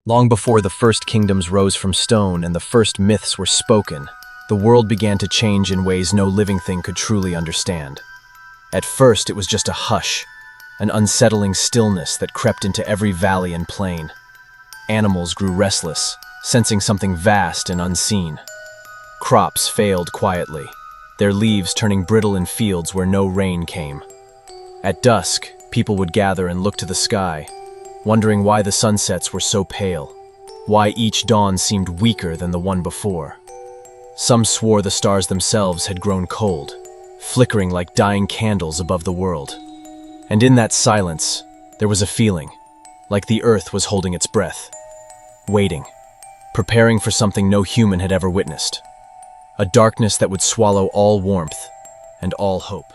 Long before the first kingdoms rose from stone and the first myths were spoken, the world began to change in ways no living thing could truly understand. At first, it was just a hush, an unsettling stillness that crept into every valley and plain. Animals grew restless, sensing something vast and unseen. Crops failed quietly, their leaves turning brittle in fields where no rain came. At dusk, people would gather and look to the sky, wondering why the sunsets were so pale, why each dawn seemed weaker than the one before. Some swore the stars themselves had grown cold, flickering like dying candles above the world. And in that silence, there was a feeling, like the earth was holding its breath, waiting, preparing for something no human had ever witnessed. A darkness that would swallow all warmth and all hope.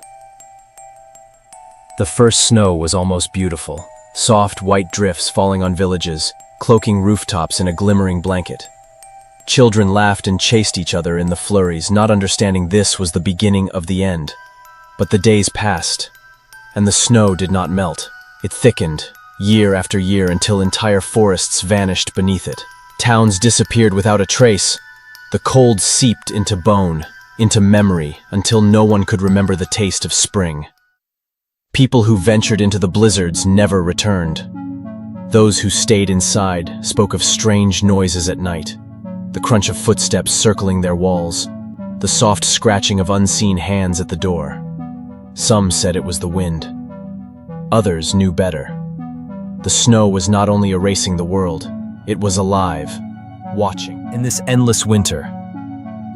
The first snow was almost beautiful, soft white drifts falling on villages, cloaking rooftops in a glimmering blanket. Children laughed and chased each other in the flurries, not understanding this was the beginning of the end. But the days passed, and the snow did not melt. It thickened, year after year, until entire forests vanished beneath it. Towns disappeared without a trace. The cold seeped into bone, into memory, until no one could remember the taste of spring. People who ventured into the blizzards never returned. Those who stayed inside spoke of strange noises at night, the crunch of footsteps circling their walls, the soft scratching of unseen hands at the door. Some said it was the wind. Others knew better. The snow was not only erasing the world, it was alive, watching. In this endless winter,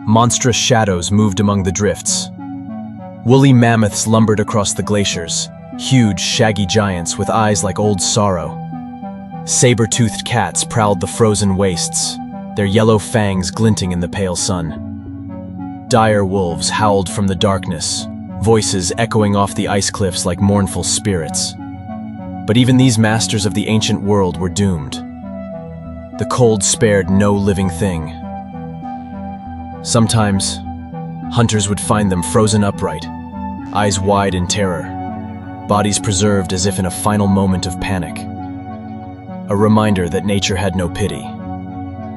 monstrous shadows moved among the drifts. Woolly mammoths lumbered across the glaciers, huge, shaggy giants with eyes like old sorrow. Saber-toothed cats prowled the frozen wastes, their yellow fangs glinting in the pale sun. Dire wolves howled from the darkness, voices echoing off the ice cliffs like mournful spirits. But even these masters of the ancient world were doomed. The cold spared no living thing. Sometimes, hunters would find them frozen upright, eyes wide in terror, bodies preserved as if in a final moment of panic. A reminder that nature had no pity.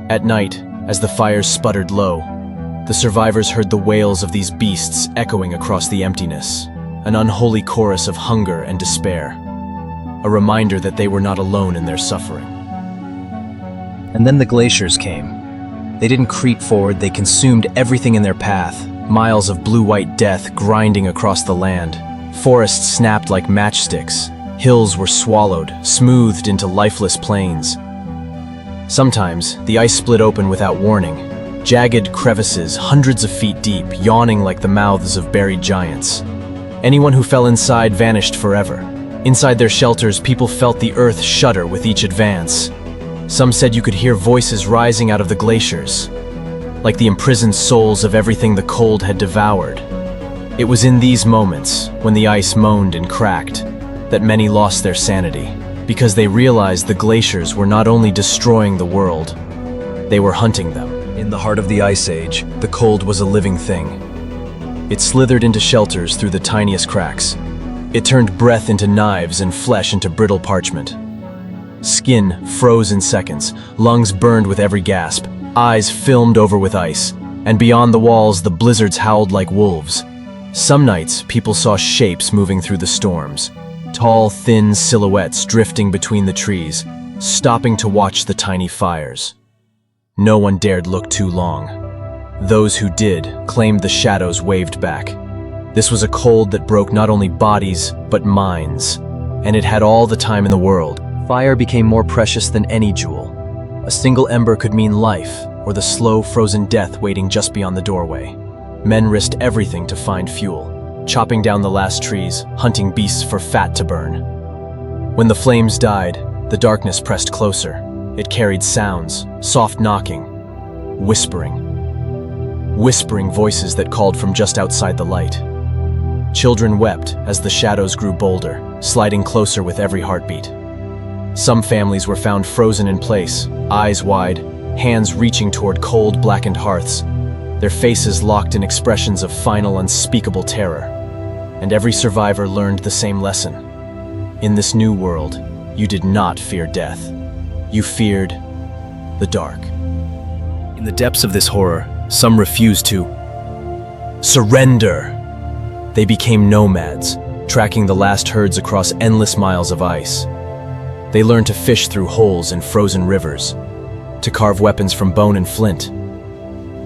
At night, as the fires sputtered low, the survivors heard the wails of these beasts echoing across the emptiness, an unholy chorus of hunger and despair, a reminder that they were not alone in their suffering. And then the glaciers came. They didn't creep forward, they consumed everything in their path, miles of blue-white death grinding across the land. Forests snapped like matchsticks, hills were swallowed, smoothed into lifeless plains. Sometimes, the ice split open without warning, jagged crevices hundreds of feet deep, yawning like the mouths of buried giants. Anyone who fell inside vanished forever. Inside their shelters, people felt the earth shudder with each advance. Some said you could hear voices rising out of the glaciers, like the imprisoned souls of everything the cold had devoured. It was in these moments, when the ice moaned and cracked, that many lost their sanity, because they realized the glaciers were not only destroying the world, they were hunting them. In the heart of the Ice Age, the cold was a living thing. It slithered into shelters through the tiniest cracks. It turned breath into knives and flesh into brittle parchment. Skin froze in seconds, lungs burned with every gasp, eyes filmed over with ice, and beyond the walls the blizzards howled like wolves. Some nights, people saw shapes moving through the storms, tall, thin silhouettes drifting between the trees, stopping to watch the tiny fires. No one dared look too long. Those who did claimed the shadows waved back. This was a cold that broke not only bodies, but minds, and it had all the time in the world. Fire became more precious than any jewel. A single ember could mean life, or the slow, frozen death waiting just beyond the doorway. Men risked everything to find fuel, chopping down the last trees, hunting beasts for fat to burn. When the flames died, the darkness pressed closer. It carried sounds, soft knocking, whispering voices that called from just outside the light. Children wept as the shadows grew bolder, sliding closer with every heartbeat. Some families were found frozen in place, eyes wide, hands reaching toward cold, blackened hearths, their faces locked in expressions of final, unspeakable terror. And every survivor learned the same lesson. In this new world, you did not fear death. You feared the dark. In the depths of this horror, some refused to surrender. They became nomads, tracking the last herds across endless miles of ice. They learned to fish through holes in frozen rivers, to carve weapons from bone and flint.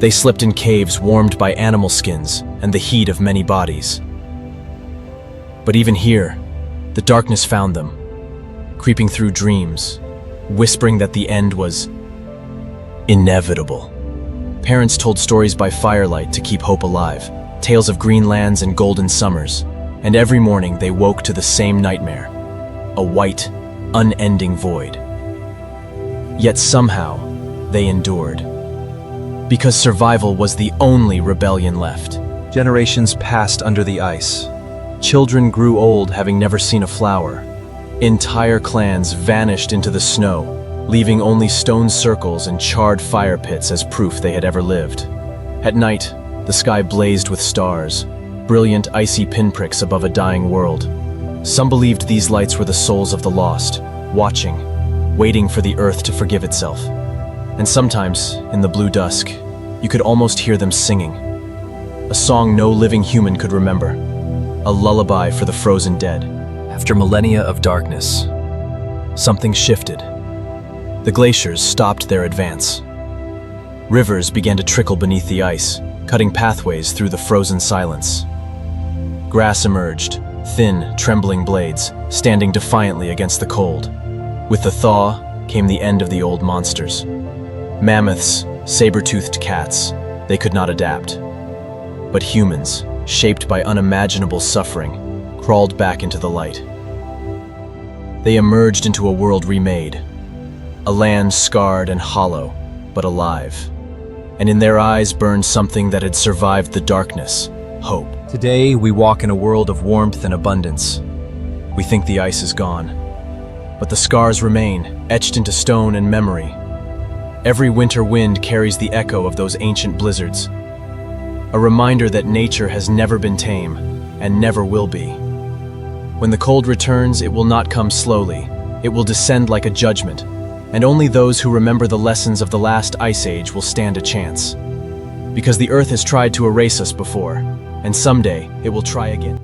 They slept in caves warmed by animal skins and the heat of many bodies. But even here, the darkness found them, creeping through dreams, whispering that the end was inevitable. Parents told stories by firelight to keep hope alive, tales of green lands and golden summers, and every morning they woke to the same nightmare, a white, unending void. Yet somehow, they endured. Because survival was the only rebellion left. Generations passed under the ice. Children grew old having never seen a flower. Entire clans vanished into the snow, leaving only stone circles and charred fire pits as proof they had ever lived. At night, the sky blazed with stars, brilliant icy pinpricks above a dying world. Some believed these lights were the souls of the lost, watching, waiting for the earth to forgive itself. And sometimes, in the blue dusk, you could almost hear them singing. A song no living human could remember, a lullaby for the frozen dead. After millennia of darkness, something shifted. The glaciers stopped their advance. Rivers began to trickle beneath the ice, cutting pathways through the frozen silence. Grass emerged, thin, trembling blades, standing defiantly against the cold. With the thaw came the end of the old monsters. Mammoths, saber-toothed cats, they could not adapt. But humans, shaped by unimaginable suffering, crawled back into the light. They emerged into a world remade, a land scarred and hollow, but alive. And in their eyes burned something that had survived the darkness, hope. Today, we walk in a world of warmth and abundance. We think the ice is gone, but the scars remain, etched into stone and memory. Every winter wind carries the echo of those ancient blizzards, a reminder that nature has never been tame and never will be. When the cold returns, it will not come slowly. It will descend like a judgment, and only those who remember the lessons of the last ice age will stand a chance. Because the earth has tried to erase us before, and someday it will try again.